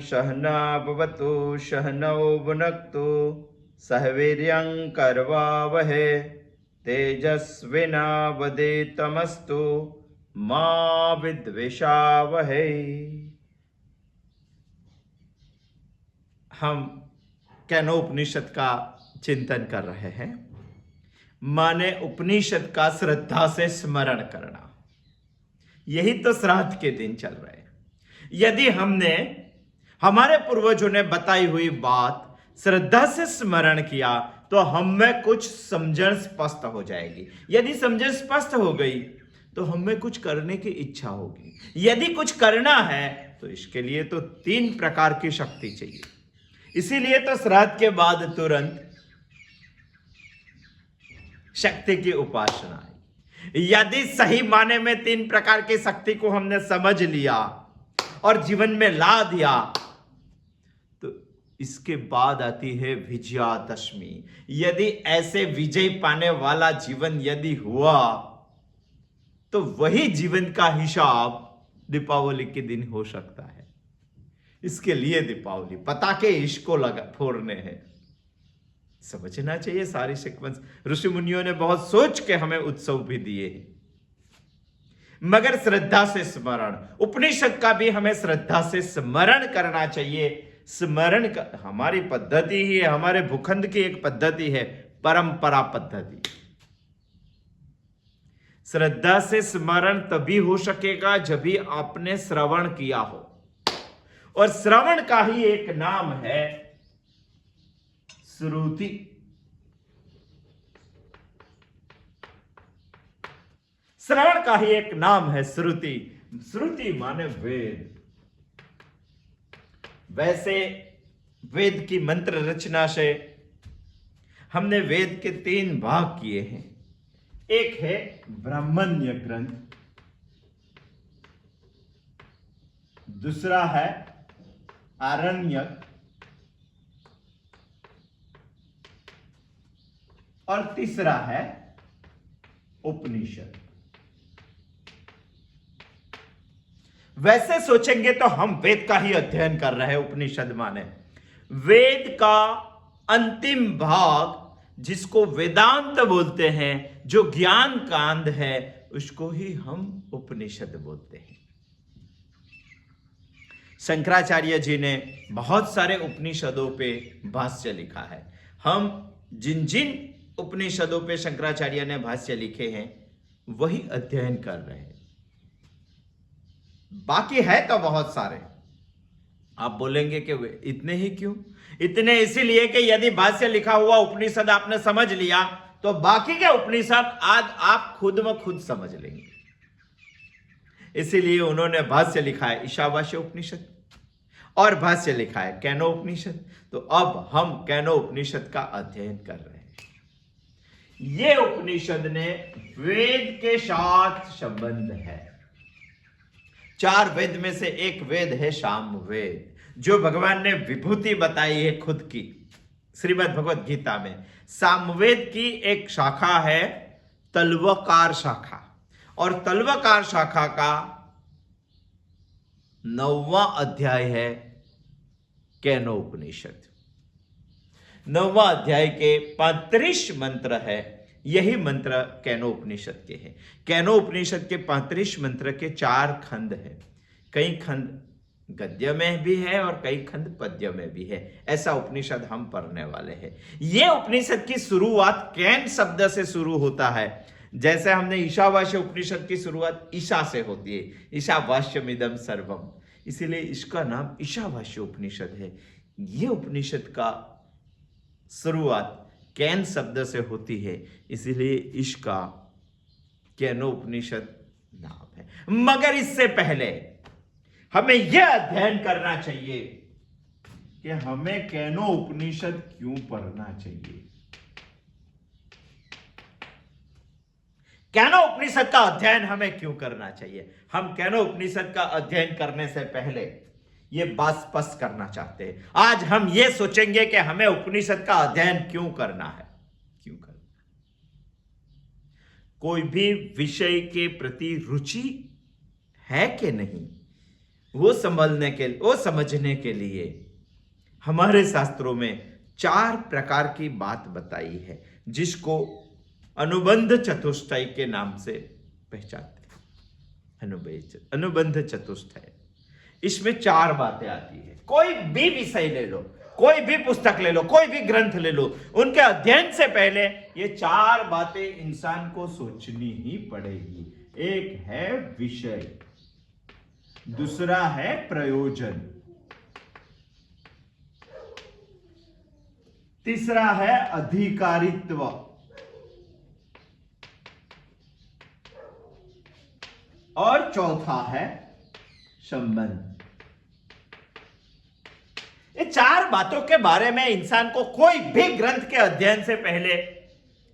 सहना भवतु सहनौ भुनक्तु सह वीर्यं करवावहै तेजस्विनावधीतमस्तु मा विद्विषावहै। हम केनोपनिषद का चिंतन कर रहे हैं, माने उपनिषद का श्रद्धा से स्मरण करना। यही तो श्राद्ध के दिन चल रहे हैं। यदि हमने हमारे पूर्वजों ने बताई हुई बात श्रद्धा से स्मरण किया तो हम में कुछ समझन स्पष्ट हो जाएगी। यदि समझन स्पष्ट हो गई तो हमें कुछ करने की इच्छा होगी। यदि कुछ करना है तो इसके लिए तो 3 प्रकार की शक्ति चाहिए। इसीलिए तो श्राद्ध के बाद तुरंत शक्ति की उपासना है। यदि सही माने में 3 प्रकार की शक्ति को हमने समझ लिया और जीवन में ला दिया तो इसके बाद आती है विजयादशमी। यदि ऐसे विजय पाने वाला जीवन यदि हुआ तो वही जीवन का हिसाब दीपावली के दिन हो सकता है। इसके लिए दीपावली पटाखे इसको लगा फोड़ने हैं। समझना चाहिए सारी सीक्वेंस। ऋषि मुनियों ने बहुत सोच के हमें उत्सव भी दिए हैं, मगर श्रद्धा से स्मरण। उपनिषद का भी हमें श्रद्धा से स्मरण करना चाहिए। स्मरण का हमारी पद्धति ही है, हमारे भूखंड की एक पद्धति है, परंपरा पद्धति। श्रद्धा से स्मरण तभी हो सकेगा जब भी आपने श्रवण किया हो, और श्रवण का ही एक नाम है श्रुति। श्रवण का ही एक नाम है श्रुति। श्रुति माने वेद। वैसे वेद की मंत्र रचना से हमने वेद के 3 भाग किए हैं। एक है ब्राह्मण्य ग्रंथ, दूसरा है आरण्यक, और तीसरा है उपनिषद। वैसे सोचेंगे तो हम वेद का ही अध्ययन कर रहे हैं। उपनिषद माने वेद का अंतिम भाग, जिसको वेदांत बोलते हैं, जो ज्ञान कांड है, उसको ही हम उपनिषद बोलते हैं। शंकराचार्य जी ने बहुत सारे उपनिषदों पे भाष्य लिखा है। हम जिन जिन उपनिषदों पे शंकराचार्य ने भाष्य लिखे हैं वही अध्ययन कर रहे हैं। बाकी है तो बहुत सारे। आप बोलेंगे कि इतने ही क्यों? इतने इसीलिए कि यदि भाष्य लिखा हुआ उपनिषद आपने समझ लिया तो बाकी के उपनिषद आज आप खुद में खुद समझ लेंगे। इसीलिए उन्होंने भाष्य लिखा है ईशावास्य उपनिषद और भाष्य लिखा है कैनो उपनिषद। तो अब हम कैनो उपनिषद का अध्ययन कर रहे हैं। ये उपनिषद ने वेद के साथ संबंध है। 4 वेद में से एक वेद है सामवेद, जो भगवान ने विभूति बताई है खुद की श्रीमद् भगवद गीता में। सामवेद की एक शाखा है तल्वकार शाखा, और तल्वकार शाखा का 9वां अध्याय है कैनो उपनिषद। 9वां अध्याय के 35 मंत्र है। यही मंत्र कैनो उपनिषद के हैं। कैनो उपनिषद के 35 मंत्र के 4 खंड है। कई खंड गद्य में भी है और कई खंड पद्य में भी है। ऐसा उपनिषद हम पढ़ने वाले हैं। यह उपनिषद की शुरुआत कैन शब्द से शुरू होता है। जैसे हमने ईशावास्य उपनिषद की शुरुआत ईशा से होती है, ईशावास्यमिदं सर्वम, इसीलिए इसका नाम ईशावास्य उपनिषद है। यह उपनिषद का शुरुआत कैन शब्द से होती है, इसीलिए इसका कैनो उपनिषद नाम है। मगर इससे पहले हमें यह अध्ययन करना चाहिए कि हमें कैनो उपनिषद क्यों पढ़ना चाहिए। कैनो उपनिषद का अध्ययन हमें क्यों करना चाहिए। हम कैनो उपनिषद का अध्ययन करने से पहले ये बात स्पष्ट करना चाहते हैं। आज हम ये सोचेंगे कि हमें उपनिषद का अध्ययन क्यों करना है। क्यों करना? कोई भी विषय के प्रति रुचि है कि नहीं, वो समझने के लिए हमारे शास्त्रों में 4 प्रकार की बात बताई है, जिसको अनुबंध चतुष्टय के नाम से पहचानते हैं। अनुबंध चतुष्टय, इसमें 4 बातें आती है। कोई भी विषय ले लो, कोई भी पुस्तक ले लो, कोई भी ग्रंथ ले लो, उनके अध्ययन से पहले ये 4 बातें इंसान को सोचनी ही पड़ेगी। एक है विषय, दूसरा है प्रयोजन, तीसरा है अधिकारित्व, और चौथा है संबंध। ये 4 बातों के बारे में इंसान को कोई भी ग्रंथ के अध्ययन से पहले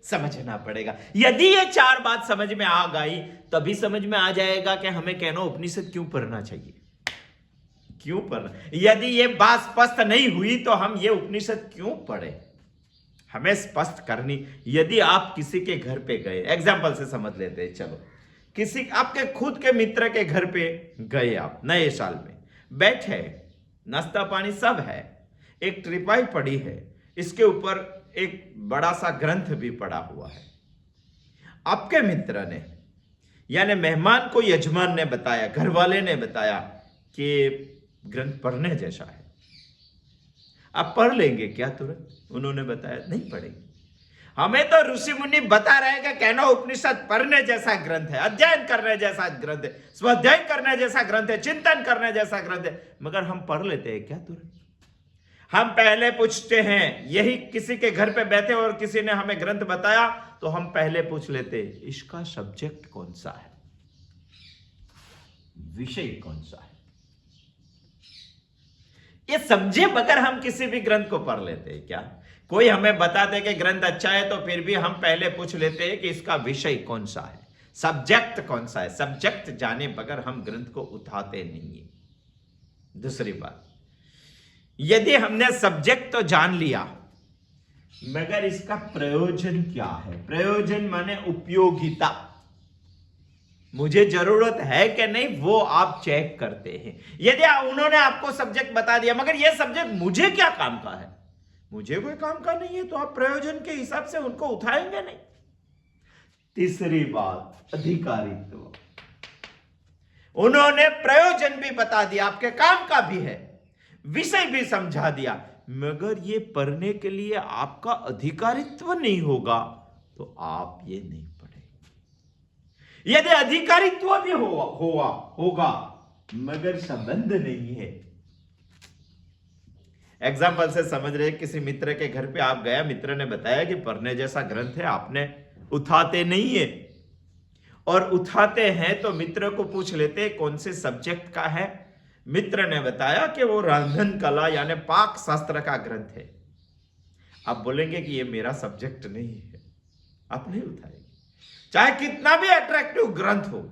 समझना पड़ेगा। यदि ये 4 बात समझ में आ गई, तभी समझ में आ जाएगा कि हमें केनोपनिषद क्यों पढ़ना चाहिए, क्यों पढ़ना। यदि ये बात स्पष्ट नहीं हुई तो हम ये उपनिषद क्यों पढ़े, हमें स्पष्ट करनी। यदि आप किसी के घर पे गए, एग्जाम्पल से समझ लेते हैं, चलो किसी आपके खुद के मित्र के घर पे गए, आप नए साल में बैठे, नाश्ता पानी सब है, एक टिपाई पड़ी है, इसके ऊपर एक बड़ा सा ग्रंथ भी पड़ा हुआ है। आपके मित्र ने यानी मेहमान को यजमान ने बताया, घर वाले ने बताया कि ग्रंथ पढ़ने जैसा है, आप पढ़ लेंगे क्या तुरंत? उन्होंने बताया नहीं पढ़ेंगे। हमें तो ऋषि मुनि बता रहे हैं कि केनो उपनिषद पढ़ने जैसा ग्रंथ है, अध्ययन करने जैसा ग्रंथ है, स्वाध्याय करने जैसा ग्रंथ है, चिंतन करने जैसा ग्रंथ है, मगर हम पढ़ लेते हैं क्या तुरंत? हम पहले पूछते हैं, यही किसी के घर पे बैठे और किसी ने हमें ग्रंथ बताया तो हम पहले पूछ लेते इसका सब्जेक्ट कौन सा है, विषय कौन सा है। ये समझे बगैर हम किसी भी ग्रंथ को पढ़ लेते हैं क्या? कोई हमें बता दे कि ग्रंथ अच्छा है तो फिर भी हम पहले पूछ लेते हैं कि इसका विषय कौन सा है, सब्जेक्ट कौन सा है। सब्जेक्ट जाने बगैर हम ग्रंथ को उठाते नहीं है। दूसरी बात, यदि हमने सब्जेक्ट तो जान लिया, मगर इसका प्रयोजन क्या है? प्रयोजन माने उपयोगिता, मुझे जरूरत है कि नहीं वो आप चेक करते हैं। यदि उन्होंने आपको सब्जेक्ट बता दिया मगर यह सब्जेक्ट मुझे क्या काम का है, मुझे कोई काम का नहीं है, तो आप प्रयोजन के हिसाब से उनको उठाएंगे नहीं। तीसरी बात, अधिकारित्व, उन्होंने प्रयोजन भी बता दिया, आपके काम का भी है, विषय भी समझा दिया, मगर ये पढ़ने के लिए आपका अधिकारित्व नहीं होगा तो आप ये नहीं पढ़ेंगे। यदि अधिकारित्व भी होगा मगर संबंध नहीं है। एग्जाम्पल से समझ रहे, किसी मित्र के घर पे आप गया, मित्र ने बताया कि पढ़ने जैसा ग्रंथ है, आपने उठाते नहीं है, और उठाते हैं तो मित्र को पूछ लेते कौन से सब्जेक्ट का है। मित्र ने बताया कि वो रंधन कला यानी पाक शास्त्र का ग्रंथ है। आप बोलेंगे कि ये मेरा सब्जेक्ट नहीं है, आप नहीं उठाएंगे, चाहे कितना भी अट्रैक्टिव ग्रंथ हो,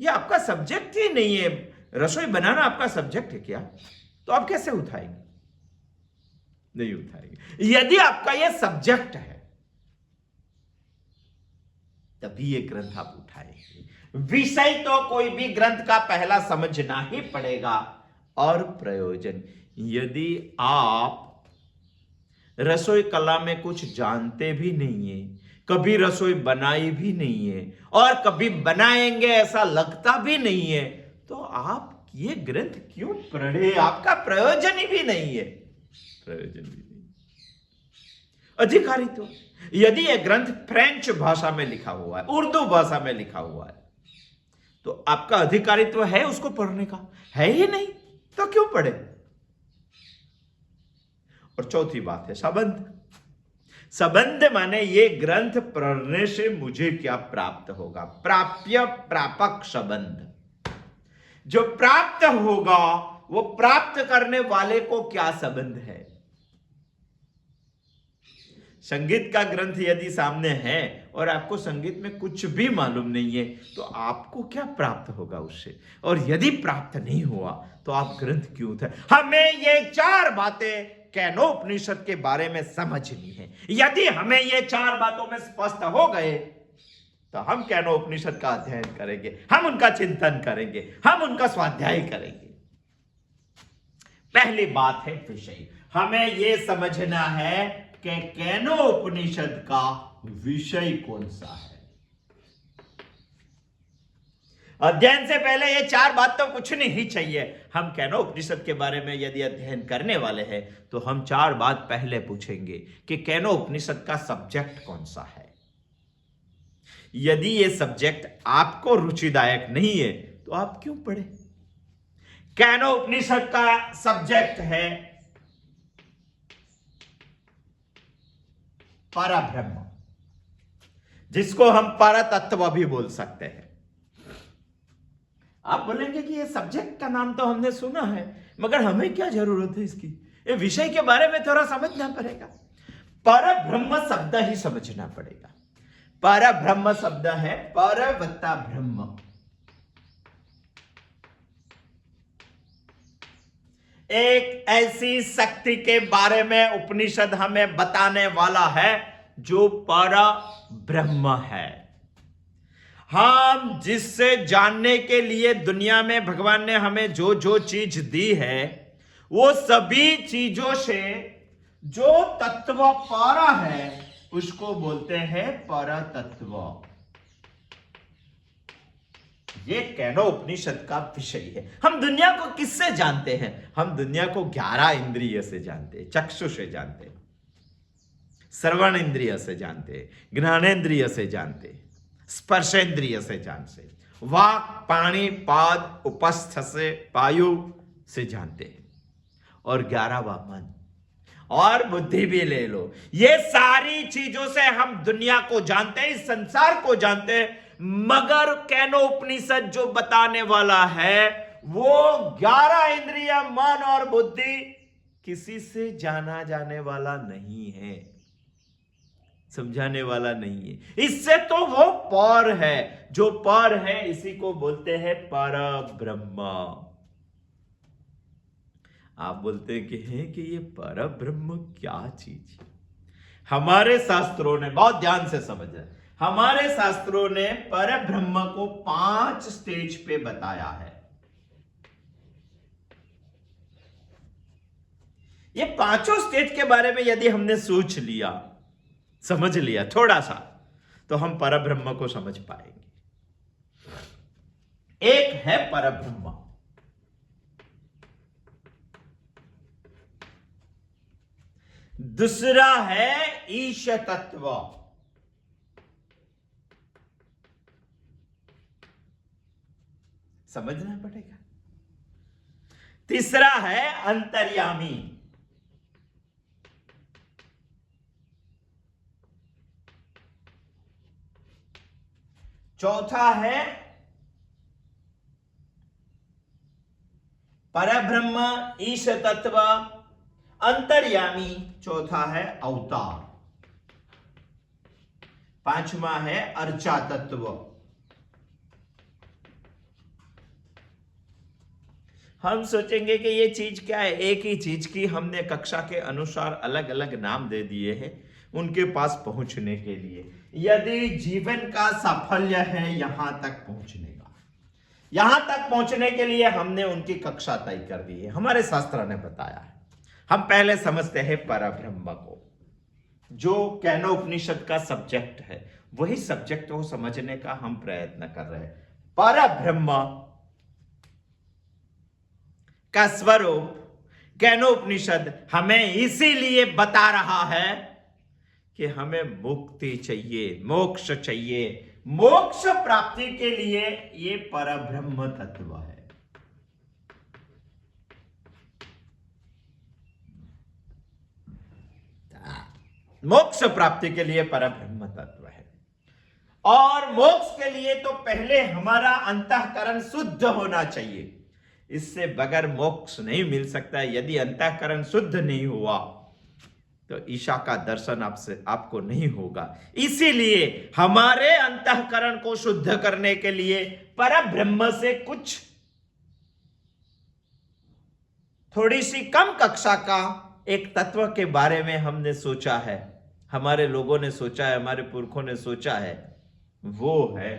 ये आपका सब्जेक्ट ही नहीं है। रसोई बनाना आपका सब्जेक्ट है क्या? तो आप कैसे उठाएंगे? नहीं उठाएंगे। यदि आपका यह सब्जेक्ट है तभी ये ग्रंथ आप उठाएंगे। विषय तो कोई भी ग्रंथ का पहला समझना ही पड़ेगा, और प्रयोजन। यदि आप रसोई कला में कुछ जानते भी नहीं है, कभी रसोई बनाई भी नहीं है, और कभी बनाएंगे ऐसा लगता भी नहीं है, तो आप ये ग्रंथ क्यों पढ़े? आपका प्रयोजन ही भी नहीं है, प्रयोजन भी नहीं। अधिकारित्व, यदि यह ग्रंथ फ्रेंच भाषा में लिखा हुआ है, उर्दू भाषा में लिखा हुआ है, तो आपका अधिकारित्व है उसको पढ़ने का? है ही नहीं, तो क्यों पढ़े? और चौथी बात है संबंध। संबंध माने ये ग्रंथ पढ़ने से मुझे क्या प्राप्त होगा, प्राप्य प्रापक संबंध। जो प्राप्त होगा वो प्राप्त करने वाले को क्या संबंध है। संगीत का ग्रंथ यदि सामने है और आपको संगीत में कुछ भी मालूम नहीं है, तो आपको क्या प्राप्त होगा उससे? और यदि प्राप्त नहीं हुआ तो आप ग्रंथ क्यों थे? हमें ये 4 बातें केनोपनिषद के बारे में समझनी है। यदि हमें ये 4 बातों में स्पष्ट हो गए तो हम केनोपनिषद का अध्ययन करेंगे, हम उनका चिंतन करेंगे, हम उनका स्वाध्याय करेंगे। पहली बात है विषय। हमें यह समझना है कि केनोपनिषद का विषय कौन सा है। अध्ययन से पहले ये चार बात तो पूछनी ही चाहिए। हम केनोपनिषद के बारे में यदि अध्ययन करने वाले हैं तो हम चार बात पहले पूछेंगे कि केनोपनिषद का सब्जेक्ट कौन सा है। यदि ये सब्जेक्ट आपको रुचिदायक नहीं है तो आप क्यों पढ़े। केनोपनिषद का सब्जेक्ट है परब्रह्म, जिसको हम परतत्व भी बोल सकते हैं। आप बोलेंगे कि ये सब्जेक्ट का नाम तो हमने सुना है, मगर हमें क्या जरूरत है इसकी। ये विषय के बारे में थोड़ा समझना पड़ेगा। परब्रह्म शब्द ही समझना पड़ेगा। परब्रह्म शब्द है पर वत्ता ब्रह्म। एक ऐसी शक्ति के बारे में उपनिषद हमें बताने वाला है जो पर ब्रह्म है। हम जिससे जानने के लिए दुनिया में भगवान ने हमें जो जो चीज दी है, वो सभी चीजों से जो तत्व पारा है उसको बोलते हैं परतत्व। ये केनोपनिषद का विषय है। हम दुनिया को किससे जानते हैं? हम दुनिया को 11 इंद्रिय से जानते हैं। चक्षु से जानते हैं, श्रवण इंद्रिय से जानते हैं, ज्ञानेन्द्रिय से जानते हैं, स्पर्शेंद्रिय से जानते हैं, वाक, पाणी, पाद, उपस्थ से, वायु से जानते हैं, और 11वां मन और बुद्धि भी ले लो। ये सारी चीजों से हम दुनिया को जानते हैं, इस संसार को जानते हैं। मगर केनोपनिषद जो बताने वाला है वो 11 इंद्रिय, मन और बुद्धि किसी से जाना जाने वाला नहीं है, समझाने वाला नहीं है। इससे तो वो पर है। जो पर है इसी को बोलते हैं परब्रह्म। आप बोलते हैं कि ये परब्रह्म क्या चीज है? हमारे शास्त्रों ने, बहुत ध्यान से समझना, हमारे शास्त्रों ने परब्रह्म को 5 स्टेज पे बताया है। ये 5 स्टेज के बारे में यदि हमने सोच लिया, समझ लिया थोड़ा सा, तो हम परब्रह्म को समझ पाएंगे। एक है परब्रह्म, दूसरा है ईश तत्व, समझना पड़ेगा। तीसरा है अंतर्यामी, चौथा है परब्रह्म, ईश तत्व, अंतर्यामी, चौथा है अवतार, पांचवा है अर्चा तत्व। हम सोचेंगे कि ये चीज क्या है। एक ही चीज की हमने कक्षा के अनुसार अलग अलग नाम दे दिए हैं उनके पास पहुंचने के लिए। यदि जीवन का साफल्य है यहां तक पहुंचने का, यहां तक पहुंचने के लिए हमने उनकी कक्षा तय कर दी है, हमारे शास्त्र ने बताया है। हम पहले समझते हैं परब्रह्म को, जो केनोपनिषद का सब्जेक्ट है, वही सब्जेक्ट को समझने का हम प्रयत्न कर रहे हैं। परब्रह्म का स्वरूप केनोपनिषद हमें इसीलिए बता रहा है कि हमें मुक्ति चाहिए, मोक्ष चाहिए। मोक्ष प्राप्ति के लिए ये परब्रह्म तत्व है। मोक्ष प्राप्ति के लिए परब्रह्म तत्व है। और मोक्ष के लिए तो पहले हमारा अंतःकरण शुद्ध होना चाहिए। इससे बगैर मोक्ष नहीं मिल सकता है। यदि अंतःकरण शुद्ध नहीं हुआ तो ईशा का दर्शन आपको नहीं होगा। इसीलिए हमारे अंतःकरण को शुद्ध करने के लिए परब्रह्म से कुछ थोड़ी सी कम कक्षा का एक तत्व के बारे में हमने सोचा है, हमारे लोगों ने सोचा है, हमारे पुरखों ने सोचा है। वो है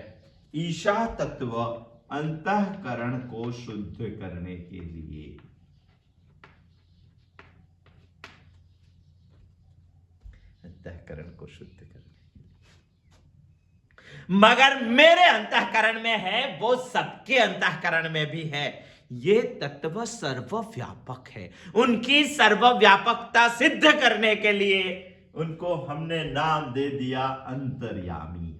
ईशा तत्व, अंतःकरण को शुद्ध करने के लिए। अंतःकरण को शुद्ध कर, मगर मेरे अंतःकरण में है वो सबके अंतःकरण में भी है। ये तत्व सर्वव्यापक है। उनकी सर्वव्यापकता सिद्ध करने के लिए उनको हमने नाम दे दिया अंतर्यामी।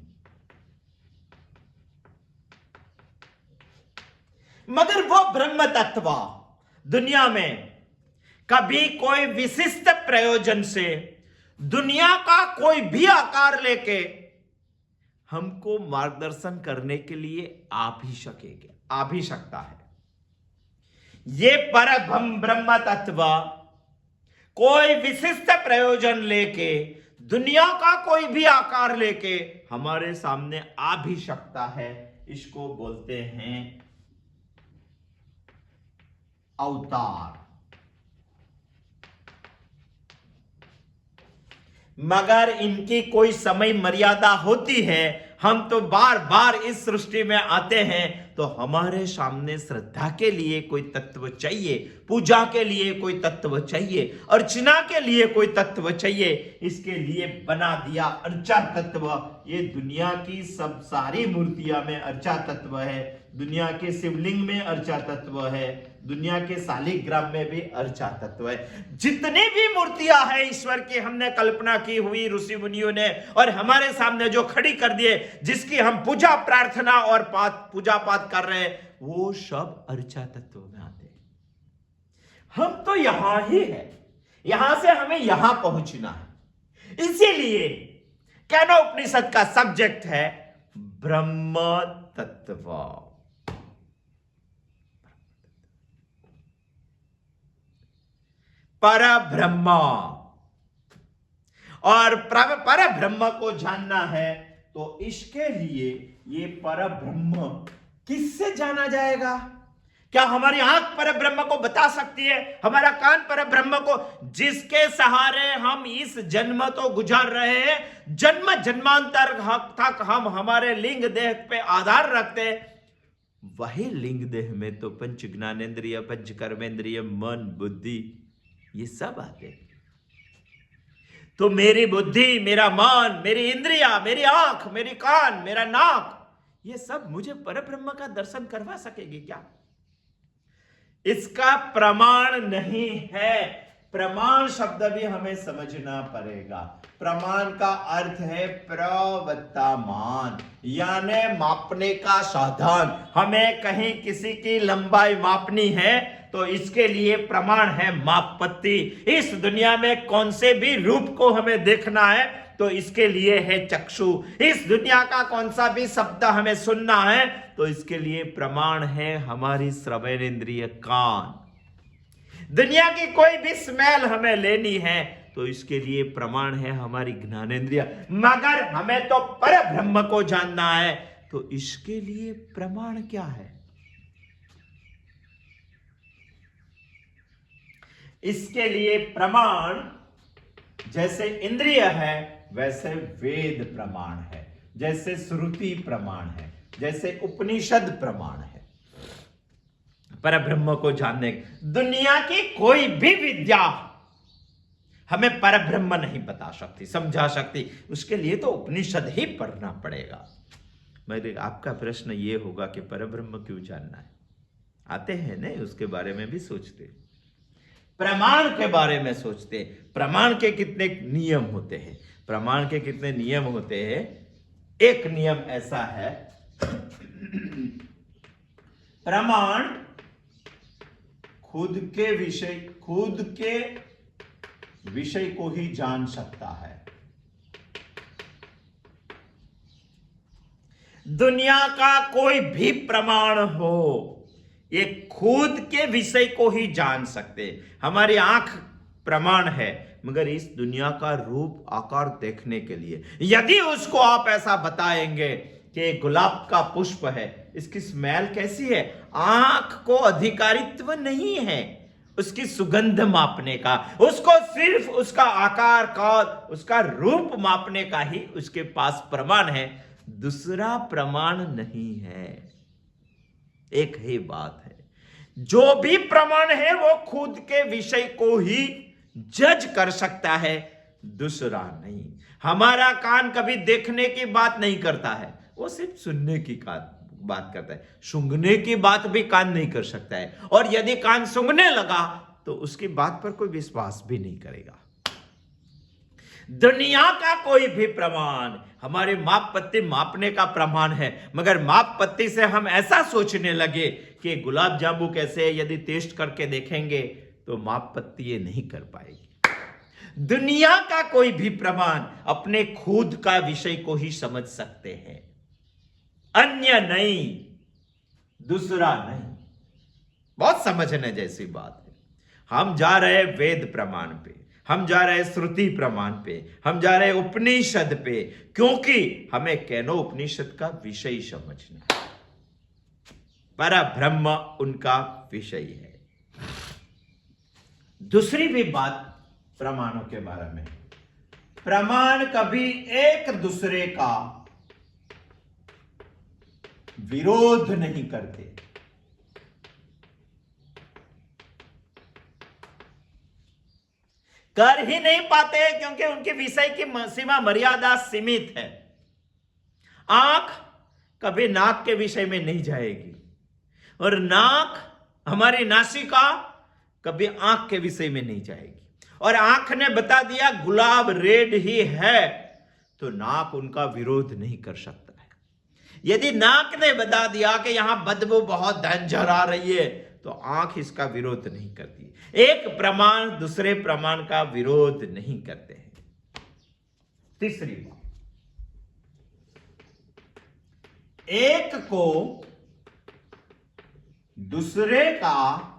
मगर वो ब्रह्म तत्व दुनिया में कभी कोई विशिष्ट प्रयोजन से दुनिया का कोई भी आकार लेके हमको मार्गदर्शन करने के लिए आ भी सकता है। ये परम ब्रह्म तत्व कोई विशिष्ट प्रयोजन लेके दुनिया का कोई भी आकार लेके हमारे सामने आ भी सकता है। इसको बोलते हैं अवतार। मगर इनकी कोई समय मर्यादा होती है। हम तो बार बार इस सृष्टि में आते हैं तो हमारे सामने श्रद्धा के लिए कोई तत्व चाहिए, पूजा के लिए कोई तत्व चाहिए, अर्चना के लिए कोई तत्व चाहिए। इसके लिए बना दिया अर्चा तत्व। ये दुनिया की सब सारी मूर्तियां में अर्चा तत्व है, दुनिया के शिवलिंग में अर्चा तत्व है, दुनिया के शालिग्राम में भी अर्चा तत्व है। जितनी भी मूर्तियां हैं ईश्वर की हमने कल्पना की हुई ऋषि मुनियों ने और हमारे सामने जो खड़ी कर दिए, जिसकी हम पूजा प्रार्थना और पूजा पाठ कर रहे हैं, वो सब अर्चा तत्व में आते हैं। हम तो यहां ही है, यहां से हमें यहां पहुंचना है। इसीलिए केनोपनिषद का सब्जेक्ट है ब्रह्म तत्व। पर ब्रह्म, और पर ब्रह्म को जानना है तो इसके लिए ये पर ब्रह्म किससे जाना जाएगा? क्या हमारी आंख पर ब्रह्म को बता सकती है? हमारा कान पर ब्रह्म को? जिसके सहारे हम इस जन्म तो गुजार रहे हैं, जन्म जन्मांतर तक हम हमारे लिंग देह पे आधार रखते हैं, वही लिंग देह में तो पंच ज्ञानेंद्रिय, पंच कर्मेंद्रिय, मन, बुद्धि, ये सब आते हैं। तो मेरी बुद्धि, मेरा मन, मेरी इंद्रिया, मेरी आंख, मेरी कान, मेरा नाक, ये सब मुझे परब्रह्म का दर्शन करवा सकेगी क्या? इसका प्रमाण नहीं है। प्रमाण शब्द भी हमें समझना पड़ेगा। प्रमाण का अर्थ है प्रवर्तमान, यानी मापने का साधन। हमें कहीं किसी की लंबाई मापनी है तो इसके लिए प्रमाण है मापपट्टी। इस दुनिया में कौन से भी रूप को हमें देखना है तो इसके लिए है चक्षु। इस दुनिया का कौन सा भी शब्द हमें सुनना है तो इसके लिए प्रमाण है हमारी श्रवणेंद्रिय कान। दुनिया की कोई भी स्मेल हमें लेनी है तो इसके लिए प्रमाण है हमारी ज्ञानेंद्रिय। मगर हमें तो परब्रह्म को जानना है तो इसके लिए प्रमाण क्या है? इसके लिए प्रमाण जैसे इंद्रिय है वैसे वेद प्रमाण है, जैसे श्रुति प्रमाण है, जैसे उपनिषद प्रमाण है। परब्रह्म को जानने, दुनिया की कोई भी विद्या हमें परब्रह्म नहीं बता सकती, समझा सकती। उसके लिए तो उपनिषद ही पढ़ना पड़ेगा। मेरे आपका प्रश्न ये होगा कि परब्रह्म क्यों जानना है? आते हैं नहीं, उसके बारे में भी सोचते, प्रमाण के बारे में सोचते। प्रमाण के कितने नियम होते हैं? प्रमाण के कितने नियम होते हैं? एक नियम ऐसा है, प्रमाण खुद के विषय को ही जान सकता है। दुनिया का कोई भी प्रमाण हो, ये खुद के विषय को ही जान सकते। हमारी आंख प्रमाण है, मगर इस दुनिया का रूप आकार देखने के लिए यदि उसको आप ऐसा बताएंगे कि गुलाब का पुष्प है, इसकी स्मेल कैसी है, आंख को अधिकारित्व नहीं है उसकी सुगंध मापने का। उसको सिर्फ उसका आकार का, उसका रूप मापने का ही उसके पास प्रमाण है, दूसरा प्रमाण नहीं है। एक ही बात है, जो भी प्रमाण है वो खुद के विषय को ही जज कर सकता है, दूसरा नहीं। हमारा कान कभी देखने की बात नहीं करता है, वो सिर्फ सुनने की बात करता है। सूंघने की बात भी कान नहीं कर सकता है, और यदि कान सूंघने लगा तो उसकी बात पर कोई विश्वास भी नहीं करेगा। दुनिया का कोई भी प्रमाण हमारे माप पत्ती मापने का प्रमाण है, मगर माप पत्ती से हम ऐसा सोचने लगे कि गुलाब जामुन कैसे, यदि टेस्ट करके देखेंगे तो माप पत्ती ये नहीं कर पाएगी। दुनिया का कोई भी प्रमाण अपने खुद का विषय को ही समझ सकते हैं, अन्य नहीं, दूसरा नहीं। बहुत समझने जैसी बात है। हम जा रहे वेद प्रमाण पे, हम जा रहे श्रुति प्रमाण पे, हम जा रहे उपनिषद पे, क्योंकि हमें केनो उपनिषद का विषय समझना है। पर ब्रह्म उनका विषय है। दूसरी भी बात प्रमाणों के बारे में, प्रमाण कभी एक दूसरे का विरोध नहीं करते। कर ही नहीं पाते, क्योंकि उनके विषय की सीमा मर्यादा सीमित है। आंख कभी नाक के विषय में नहीं जाएगी, और नाक, हमारी नासिका कभी आंख के विषय में नहीं जाएगी। और आंख ने बता दिया गुलाब रेड ही है, तो नाक उनका विरोध नहीं कर सकता है। यदि नाक ने बता दिया कि यहां बदबू बहुत डेंजर आ रही है, तो आंख इसका विरोध नहीं करती। एक प्रमाण दूसरे प्रमाण का विरोध नहीं करते हैं। तीसरी बात, एक को दूसरे का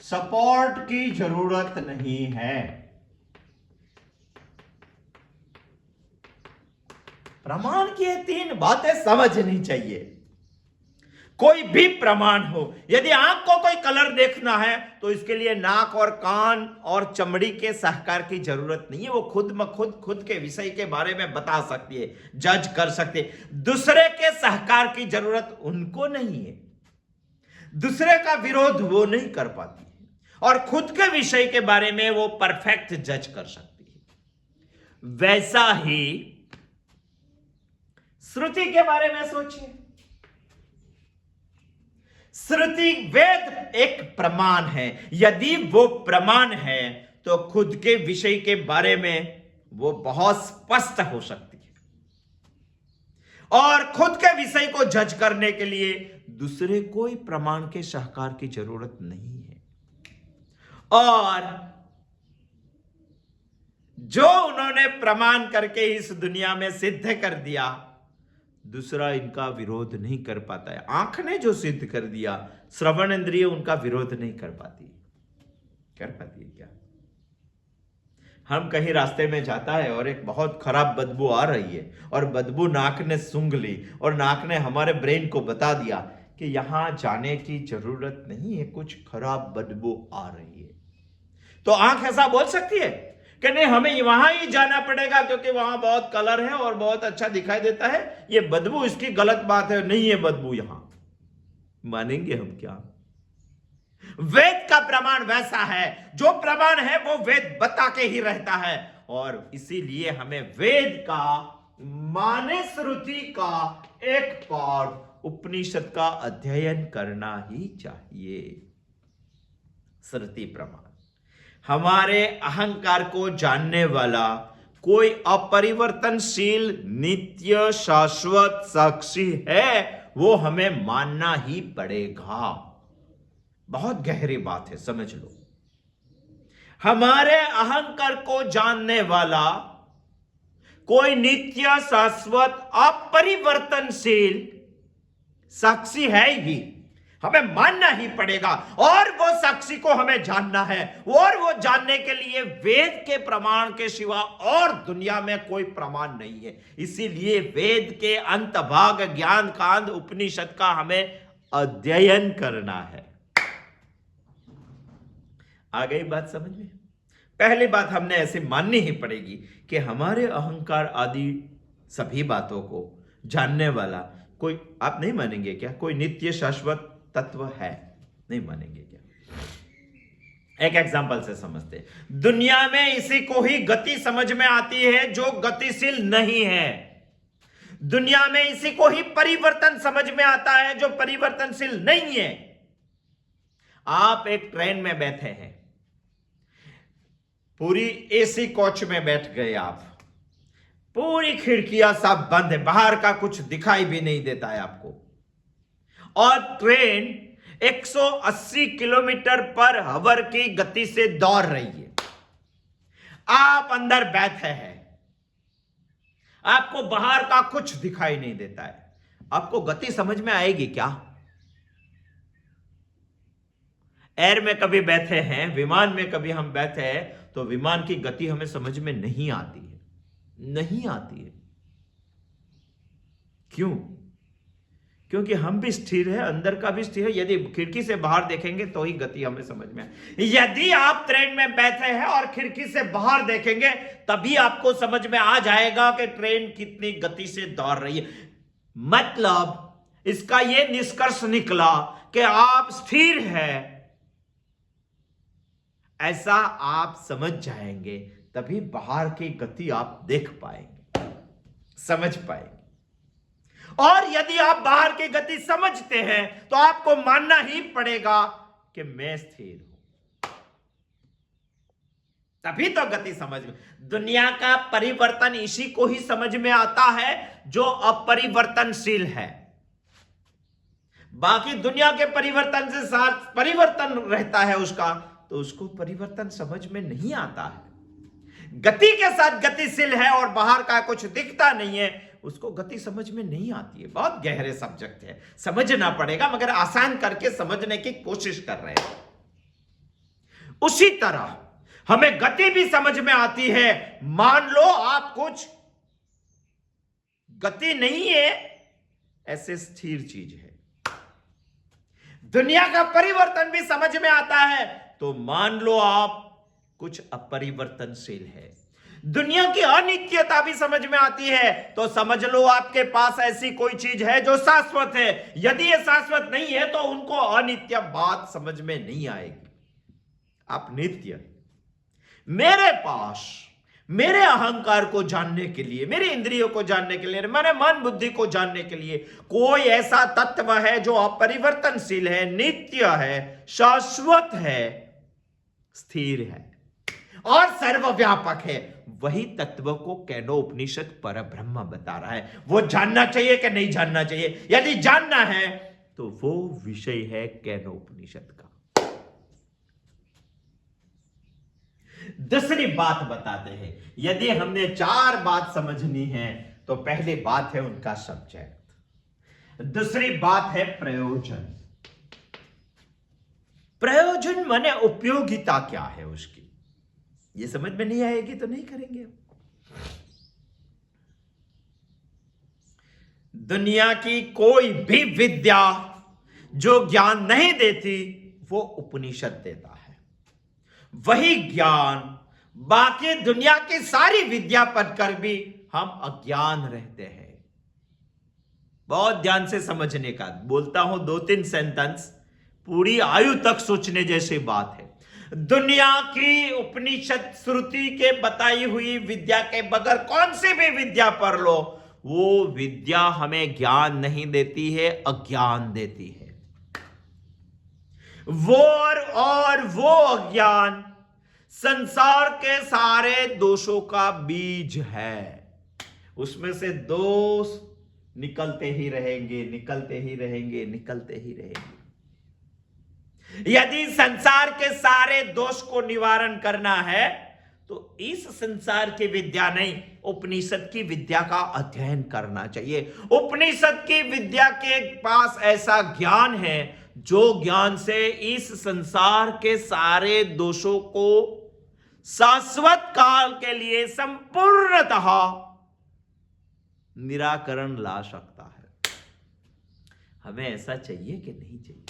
सपोर्ट की जरूरत नहीं है। प्रमाण की ये तीन बातें समझनी चाहिए। कोई भी प्रमाण हो, यदि आंख को कोई कलर देखना है तो इसके लिए नाक और कान और चमड़ी के सहकार की जरूरत नहीं है। वो खुद के विषय के बारे में बता सकती है, जज कर सकती है। दूसरे के सहकार की जरूरत उनको नहीं है, दूसरे का विरोध वो नहीं कर पाती है, और खुद के विषय के बारे में वो परफेक्ट जज कर सकती है। वैसा ही श्रुति के बारे में सोचिए। श्रुति वेद एक प्रमाण है। यदि वो प्रमाण है तो खुद के विषय के बारे में वो बहुत स्पष्ट हो सकती है, और खुद के विषय को जज करने के लिए दूसरे कोई प्रमाण के सहकार की जरूरत नहीं है। और जो उन्होंने प्रमाण करके इस दुनिया में सिद्ध कर दिया, दूसरा इनका विरोध नहीं कर पाता है। आंख ने जो सिद्ध कर दिया, श्रवण इंद्रिय उनका विरोध नहीं कर पाती है क्या? हम कहीं रास्ते में जाता है और एक बहुत खराब बदबू आ रही है, और बदबू नाक ने सूंघ ली, और नाक ने हमारे ब्रेन को बता दिया कि यहां जाने की जरूरत नहीं है, कुछ खराब बदबू आ रही है। तो आंख ऐसा बोल सकती है कि नहीं, हमें वहां ही जाना पड़ेगा क्योंकि वहां बहुत कलर है और बहुत अच्छा दिखाई देता है, ये बदबू इसकी गलत बात है, नहीं है बदबू यहां। मानेंगे हम क्या? वेद का प्रमाण वैसा है, जो प्रमाण है वो वेद बता के ही रहता है, और इसीलिए हमें वेद का माने श्रुति का एक पाठ उपनिषद का अध्ययन करना ही चाहिए। श्रुति प्रमाण हमारे अहंकार को जानने वाला कोई अपरिवर्तनशील नित्य शाश्वत साक्षी है, वो हमें मानना ही पड़ेगा। बहुत गहरी बात है, समझ लो। हमारे अहंकार को जानने वाला कोई नित्य शाश्वत अपरिवर्तनशील साक्षी है ही, हमें मानना ही पड़ेगा। और वो साक्षी को हमें जानना है, और वो जानने के लिए वेद के प्रमाण के सिवा और दुनिया में कोई प्रमाण नहीं है। इसीलिए वेद के अंत भाग ज्ञान कांड उपनिषद का हमें अध्ययन करना है। आ गई बात समझ में? पहली बात हमने ऐसे माननी ही पड़ेगी कि हमारे अहंकार आदि सभी बातों को जानने वाला कोई, आप नहीं मानेंगे क्या, कोई नित्य शाश्वत तत्व है? नहीं मानेंगे क्या? एक एग्जांपल से समझते हैं। दुनिया में इसी को ही गति समझ में आती है जो गतिशील नहीं है। दुनिया में इसी को ही परिवर्तन समझ में आता है जो परिवर्तनशील नहीं है। आप एक ट्रेन में बैठे हैं, पूरी एसी कोच में बैठ गए आप, पूरी खिड़कियां सब बंद है, बाहर का कुछ दिखाई भी नहीं देता है आपको, और ट्रेन 180 किलोमीटर पर आवर की गति से दौड़ रही है। आप अंदर बैठे हैं, आपको बाहर का कुछ दिखाई नहीं देता है। आपको गति समझ में आएगी क्या? एयर में कभी बैठे हैं, विमान में कभी हम बैठे हैं, तो विमान की गति हमें समझ में नहीं आती है, नहीं आती है। क्यों? क्योंकि हम भी स्थिर है, अंदर का भी स्थिर है। यदि खिड़की से बाहर देखेंगे तो ही गति हमें समझ में आए। यदि आप ट्रेन में बैठे हैं और खिड़की से बाहर देखेंगे तभी आपको समझ में आ जाएगा कि ट्रेन कितनी गति से दौड़ रही है। मतलब इसका यह निष्कर्ष निकला कि आप स्थिर है, ऐसा आप समझ जाएंगे तभी बाहर की गति आप देख पाएंगे, समझ पाएंगे। और यदि आप बाहर की गति समझते हैं तो आपको मानना ही पड़ेगा कि मैं स्थिर हूं, तभी तो गति समझ में। दुनिया का परिवर्तन इसी को ही समझ में आता है जो अपरिवर्तनशील है। बाकी दुनिया के परिवर्तन से साथ परिवर्तन रहता है उसका, तो उसको परिवर्तन समझ में नहीं आता है। गति के साथ गतिशील है और बाहर का कुछ दिखता नहीं है, उसको गति समझ में नहीं आती है। बहुत गहरे सब्जेक्ट है, समझना पड़ेगा, मगर आसान करके समझने की कोशिश कर रहे हैं। उसी तरह हमें गति भी समझ में आती है। मान लो आप कुछ गति नहीं है, ऐसे स्थिर चीज है। दुनिया का परिवर्तन भी समझ में आता है, तो मान लो आप कुछ अपरिवर्तनशील है। दुनिया की अनित्यता भी समझ में आती है, तो समझ लो आपके पास ऐसी कोई चीज है जो शाश्वत है। यदि ये शाश्वत नहीं है तो उनको अनित्य बात समझ में नहीं आएगी। आप नित्य। मेरे पास मेरे अहंकार को जानने के लिए, मेरे इंद्रियों को जानने के लिए, मेरे मन बुद्धि को जानने के लिए कोई ऐसा तत्व है जो अपरिवर्तनशील है, नित्य है, शाश्वत है, स्थिर है और सर्वव्यापक है। वही तत्व को कैनोपनिषद परब्रह्म बता रहा है। वो जानना चाहिए कि नहीं जानना चाहिए? यदि जानना है तो वो विषय है कैनोपनिषद का। दूसरी बात बताते हैं। यदि हमने 4 बात समझनी है तो पहली बात है उनका सब्जेक्ट, दूसरी बात है प्रयोजन। प्रयोजन माने उपयोगिता क्या है उसकी, ये समझ में नहीं आएगी तो नहीं करेंगे। दुनिया की कोई भी विद्या जो ज्ञान नहीं देती वो उपनिषद देता है। वही ज्ञान बाकी दुनिया की सारी विद्या पढ़कर भी हम अज्ञान रहते हैं। बहुत ध्यान से समझने का बोलता हूं, 2-3 सेंटेंस, पूरी आयु तक सोचने जैसी बात है। दुनिया की उपनिषद श्रुति के बताई हुई विद्या के बगैर कौन सी भी विद्या पढ़ लो, वो विद्या हमें ज्ञान नहीं देती है, अज्ञान देती है। वो अज्ञान संसार के सारे दोषों का बीज है। उसमें से दोष निकलते ही रहेंगे, निकलते ही रहेंगे, निकलते ही रहेंगे। यदि संसार के सारे दोष को निवारण करना है तो इस संसार की विद्या नहीं, उपनिषद की विद्या का अध्ययन करना चाहिए। उपनिषद की विद्या के पास ऐसा ज्ञान है जो ज्ञान से इस संसार के सारे दोषों को शाश्वत काल के लिए संपूर्णतः निराकरण ला सकता है। हमें ऐसा चाहिए कि नहीं चाहिए?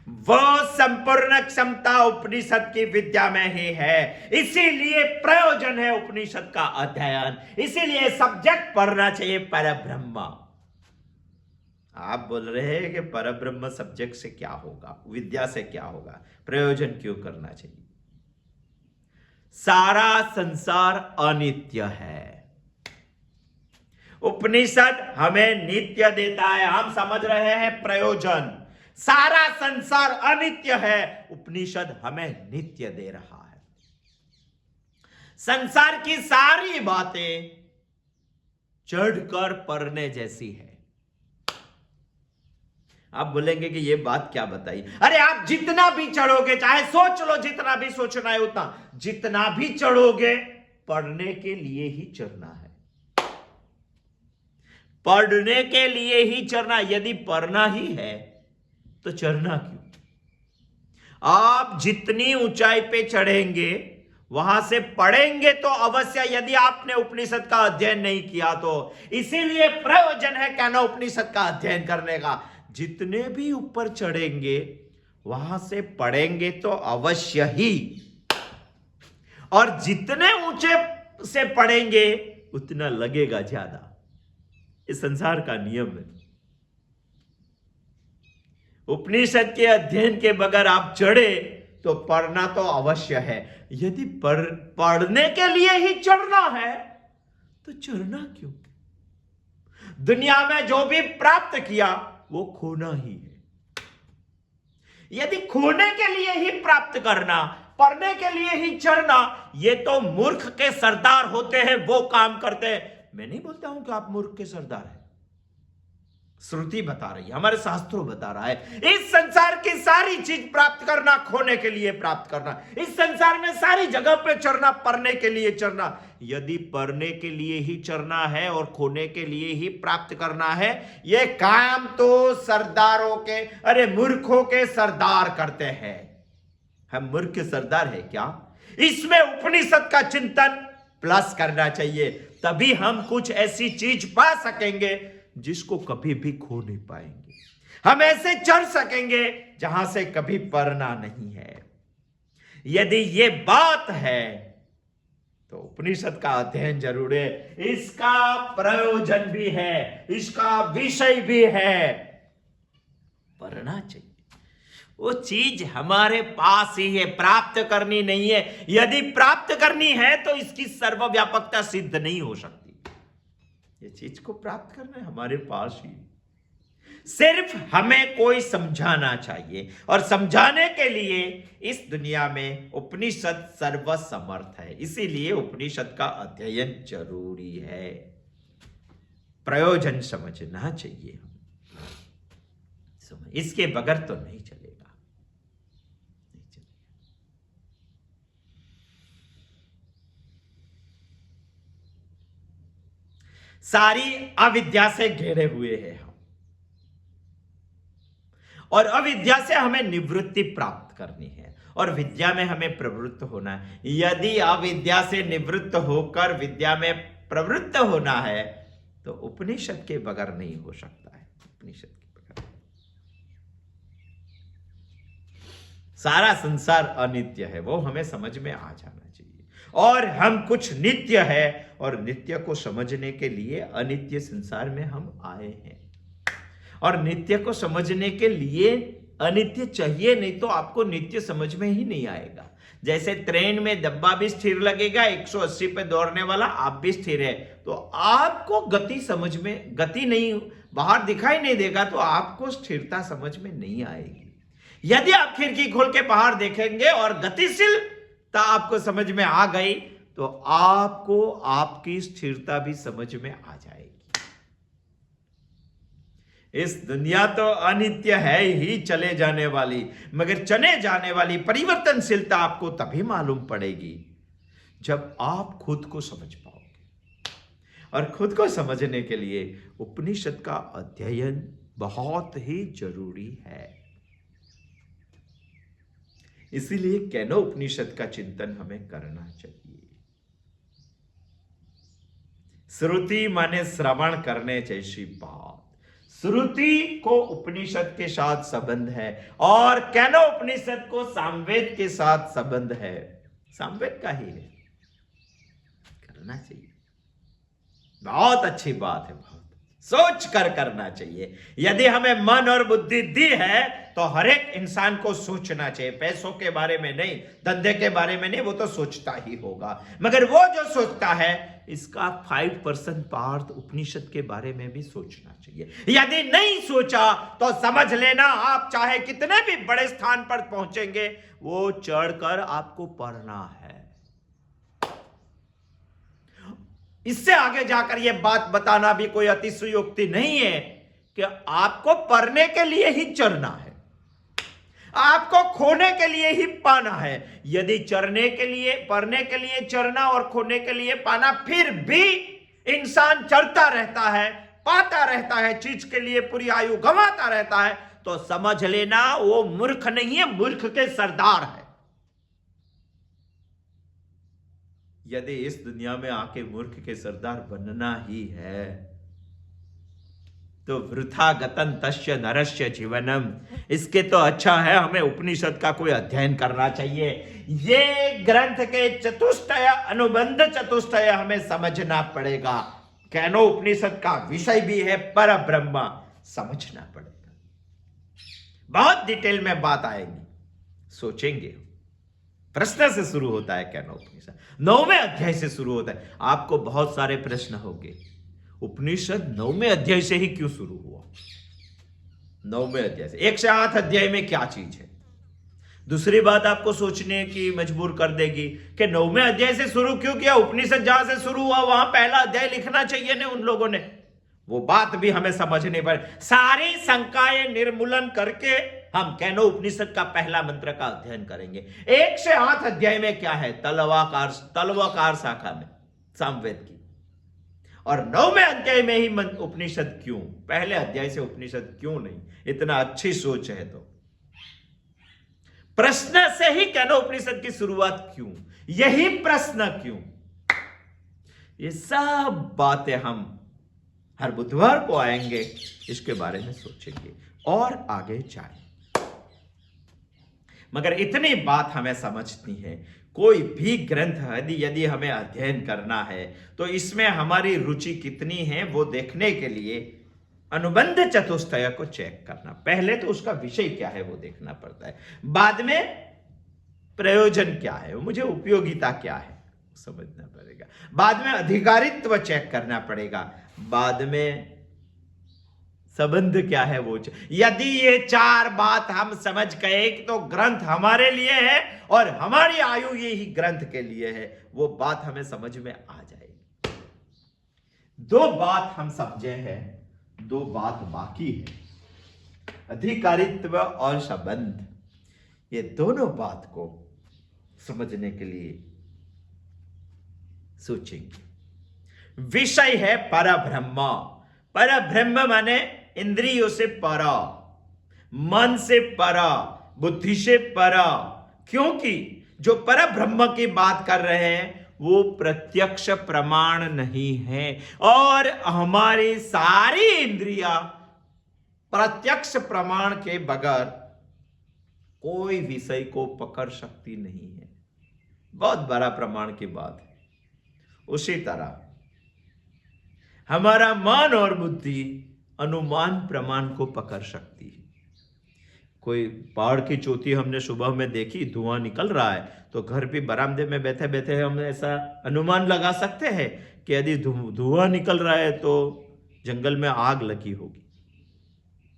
वो संपूर्ण क्षमता उपनिषद की विद्या में ही है। इसीलिए प्रयोजन है उपनिषद का अध्ययन, इसीलिए सब्जेक्ट पढ़ना चाहिए परब्रह्म। आप बोल रहे हैं कि परब्रह्म सब्जेक्ट से क्या होगा, विद्या से क्या होगा, प्रयोजन क्यों करना चाहिए? सारा संसार अनित्य है, उपनिषद हमें नित्य देता है। हम समझ रहे हैं प्रयोजन, सारा संसार अनित्य है, उपनिषद हमें नित्य दे रहा है। संसार की सारी बातें चढ़कर पढ़ने जैसी है। आप बोलेंगे कि ये बात क्या बताई? अरे आप जितना भी चढ़ोगे, चाहे सोच लो जितना भी सोचना है उतना, जितना भी चढ़ोगे पढ़ने के लिए ही चढ़ना है, पढ़ने के लिए ही चढ़ना। यदि पढ़ना ही है तो चढ़ना क्यों? आप जितनी ऊंचाई पे चढ़ेंगे वहां से पढ़ेंगे तो अवश्य, यदि आपने उपनिषद का अध्ययन नहीं किया तो। इसीलिए प्रयोजन है कहना उपनिषद का अध्ययन करने का। जितने भी ऊपर चढ़ेंगे वहां से पढ़ेंगे तो अवश्य ही, और जितने ऊंचे से पढ़ेंगे उतना लगेगा ज्यादा। इस संसार का नियम है। उपनिषद के अध्ययन के बगैर आप चढ़े तो पढ़ना तो अवश्य है। यदि पढ़ने के लिए ही चढ़ना है तो चढ़ना क्यों? दुनिया में जो भी प्राप्त किया वो खोना ही है। यदि खोने के लिए ही प्राप्त करना, पढ़ने के लिए ही चढ़ना, ये तो मूर्ख के सरदार होते हैं, वो काम करते हैं। मैं नहीं बोलता हूं कि आप मूर्ख के सरदार हैं, श्रुति बता रही है, हमारे शास्त्रों बता रहा है। इस संसार की सारी चीज प्राप्त करना, खोने के लिए प्राप्त करना। इस संसार में सारी जगह पे चढ़ना, पढ़ने के लिए चढ़ना। यदि पढ़ने के लिए ही चढ़ना है और खोने के लिए ही प्राप्त करना है, ये काम तो सरदारों के, अरे मूर्खों के सरदार करते हैं। हम मूर्ख के सरदार है क्या? इसमें उपनिषद का चिंतन प्लस करना चाहिए, तभी हम कुछ ऐसी चीज पा सकेंगे जिसको कभी भी खो नहीं पाएंगे। हम ऐसे चढ़ सकेंगे जहां से कभी पढ़ना नहीं है। यदि ये बात है तो उपनिषद का अध्ययन जरूर है, इसका प्रयोजन भी है, इसका विषय भी है, पढ़ना चाहिए। वो चीज हमारे पास ही है, प्राप्त करनी नहीं है। यदि प्राप्त करनी है तो इसकी सर्वव्यापकता सिद्ध नहीं हो सकती। ये चीज को प्राप्त करना है हमारे पास ही, सिर्फ हमें कोई समझाना चाहिए, और समझाने के लिए इस दुनिया में उपनिषद सर्वसमर्थ है। इसीलिए उपनिषद का अध्ययन जरूरी है। प्रयोजन समझना चाहिए, इसके बगैर तो नहीं चलेगा, नहीं चलेगा। सारी अविद्या से घिरे हुए हैं हम, और अविद्या से हमें निवृत्ति प्राप्त करनी है, और विद्या में हमें प्रवृत्त होना है। यदि अविद्या से निवृत्त होकर विद्या में प्रवृत्त होना है तो उपनिषद के बगैर नहीं हो सकता है। उपनिषद के बगैर सारा संसार अनित्य है, वो हमें समझ में आ जाना चाहिए। और हम कुछ नित्य है, और नित्य को समझने के लिए अनित्य संसार में हम आए हैं। और नित्य को समझने के लिए अनित्य चाहिए, नहीं तो आपको नित्य समझ में ही नहीं आएगा। जैसे ट्रेन में डब्बा भी स्थिर लगेगा, 180 पे दौड़ने वाला, आप भी स्थिर है, तो आपको गति समझ में, गति नहीं, बाहर दिखाई नहीं देगा, तो आपको स्थिरता समझ में नहीं आएगी। यदि आप खिड़की खोल के बाहर देखेंगे और गतिशीलता आपको समझ में आ गई, तो आपको आपकी स्थिरता भी समझ में आ जाएगी। इस दुनिया तो अनित्य है ही, चले जाने वाली, मगर चले जाने वाली परिवर्तनशीलता आपको तभी मालूम पड़ेगी जब आप खुद को समझ पाओगे। और खुद को समझने के लिए उपनिषद का अध्ययन बहुत ही जरूरी है। इसीलिए केनो उपनिषद का चिंतन हमें करना चाहिए। श्रुति माने श्रवण करने जैसी बात। श्रुति को उपनिषद के साथ संबंध है, और केनो उपनिषद को सामवेद के साथ संबंध है। सामवेद का ही है, करना चाहिए। बहुत अच्छी बात है, बहुत सोच कर करना चाहिए। यदि हमें मन और बुद्धि दी है तो हर एक इंसान को सोचना चाहिए, पैसों के बारे में नहीं, धंधे के बारे में नहीं, वो तो सोचता ही होगा, मगर वो जो सोचता है इसका 5% पार्ट उपनिषद के बारे में भी सोचना चाहिए। यदि नहीं सोचा तो समझ लेना आप चाहे कितने भी बड़े स्थान पर पहुंचेंगे, वो चढ़कर आपको पढ़ना है। इससे आगे जाकर यह बात बताना भी कोई अतिशयोक्ति नहीं है कि आपको पढ़ने के लिए ही चढ़ना है, आपको खोने के लिए ही पाना है। यदि चढ़ने के लिए, पढ़ने के लिए चढ़ना और खोने के लिए पाना, फिर भी इंसान चढ़ता रहता है, पाता रहता है, चीज के लिए पूरी आयु गंवाता रहता है, तो समझ लेना वो मूर्ख नहीं है, मूर्ख के सरदार है। यदि इस दुनिया में आके मूर्ख के सरदार बनना ही है तो वृथा गतन तस्य नरस्य जीवनम, इसके तो अच्छा है हमें उपनिषद का कोई अध्ययन करना चाहिए। ये ग्रंथ के चतुष्टय, अनुबंध चतुष्टय हमें समझना पड़ेगा। कैनो उपनिषद का विषय भी है पर ब्रह्म, समझना पड़ेगा। बहुत डिटेल में बात आएगी, सोचेंगे। प्रश्न से शुरू होता है कैनो उपनिषद, 9वें अध्याय से शुरू होता है। आपको बहुत सारे प्रश्न होंगे, उपनिषद 9वें अध्याय से ही क्यों शुरू हुआ? 9वें अध्याय से 1 से 8 अध्याय में क्या चीज है? दूसरी बात आपको सोचने की मजबूर कर देगी कि 9वें अध्याय से शुरू क्यों किया? उपनिषद जहां से शुरू हुआ वहां पहला अध्याय लिखना चाहिए ना उन लोगों ने। वो बात भी हमें समझनी पड़े। सारी शंकाएं निर्मूलन करके हम कैनो उपनिषद का पहला मंत्र का अध्ययन करेंगे। 1 से 8 अध्याय में क्या है? तलवाकार शाखा में सामवेद की, और 9वें अध्याय में ही उपनिषद क्यों? पहले अध्याय से उपनिषद क्यों नहीं? इतना अच्छी सोच है तो प्रश्न से ही कैनो उपनिषद की शुरुआत क्यों? यही प्रश्न क्यों? ये सब बातें हम हर बुधवार को आएंगे, इसके बारे में सोचेंगे और आगे जाएंगे। मगर इतनी बात हमें समझनी है, कोई भी ग्रंथ यदि हमें अध्ययन करना है तो इसमें हमारी रुचि कितनी है वो देखने के लिए अनुबंध चतुष्टय को चेक करना। पहले तो उसका विषय क्या है वो देखना पड़ता है, बाद में प्रयोजन क्या है, मुझे उपयोगिता क्या है समझना पड़ेगा, बाद में अधिकारित्व चेक करना पड़ेगा, बाद में संबंध क्या है वो। यदि ये 4 बात हम समझ गए तो ग्रंथ हमारे लिए है और हमारी आयु ये ही ग्रंथ के लिए है, वो बात हमें समझ में आ जाएगी। 2 बात हम समझे हैं, 2 बात बाकी है, अधिकारित्व और संबंध। ये दोनों बात को समझने के लिए सोचेंगे। विषय है परब्रह्म। परब्रह्म माने इंद्रियों से परा, मन से परा, बुद्धि से परा। क्योंकि जो परब्रह्म की बात कर रहे हैं वो प्रत्यक्ष प्रमाण नहीं है, और हमारी सारी इंद्रियां प्रत्यक्ष प्रमाण के बगैर कोई विषय को पकड़ सकती नहीं है। बहुत बड़ा प्रमाण की बात है। उसी तरह हमारा मन और बुद्धि अनुमान प्रमाण को पकड़ सकती है। कोई पहाड़ की चोटी हमने सुबह में देखी, धुआं निकल रहा है, तो घर पे बरामदे में बैठे बैठे हम ऐसा अनुमान लगा सकते हैं कि यदि धुआं निकल रहा है तो जंगल में आग लगी होगी।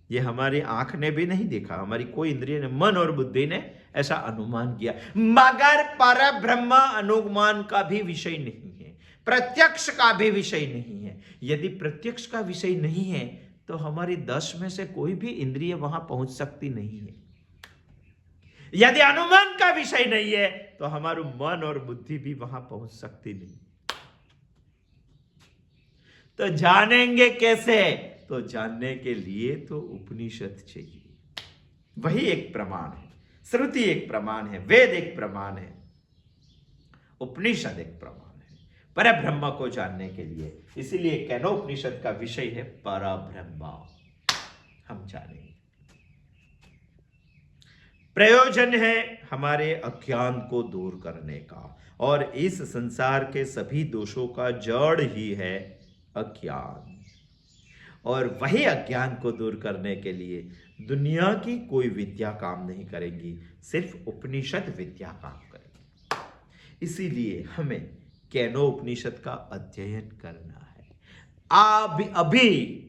ये हमारी आंख ने भी नहीं देखा, हमारी कोई इंद्रिय ने, मन और बुद्धि ने ऐसा अनुमान किया। मगर परब्रह्म अनुमान का भी विषय नहीं है, प्रत्यक्ष का भी विषय नहीं है। यदि प्रत्यक्ष का विषय नहीं है तो हमारी 10 में से कोई भी इंद्रिय वहां पहुंच सकती नहीं है। यदि अनुमान का विषय नहीं है तो हमारा मन और बुद्धि भी वहां पहुंच सकती नहीं। तो जानेंगे कैसे? तो जानने के लिए तो उपनिषद चाहिए। वही एक प्रमाण है, श्रुति एक प्रमाण है, वेद एक प्रमाण है, उपनिषद एक प्रमाण है परब्रह्म को जानने के लिए। इसीलिए कैनोपनिषद का विषय है परब्रह्म। हम जानेंगे। प्रयोजन है हमारे अज्ञान को दूर करने का, और इस संसार के सभी दोषों का जड़ ही है अज्ञान। और वही अज्ञान को दूर करने के लिए दुनिया की कोई विद्या काम नहीं करेंगी, सिर्फ उपनिषद विद्या काम करेगी। इसीलिए हमें केनोपनिषद का अध्ययन करना है। अभी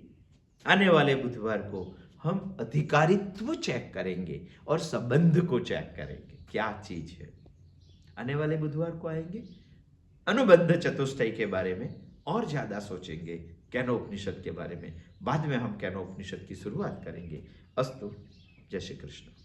आने वाले बुधवार को हम अधिकारित्व चेक करेंगे और संबंध को चेक करेंगे, क्या चीज है। आने वाले बुधवार को आएंगे, अनुबंध चतुष्टय के बारे में और ज्यादा सोचेंगे, केनोपनिषद के बारे में। बाद में हम केनोपनिषद की शुरुआत करेंगे। अस्तु, जय श्री कृष्ण।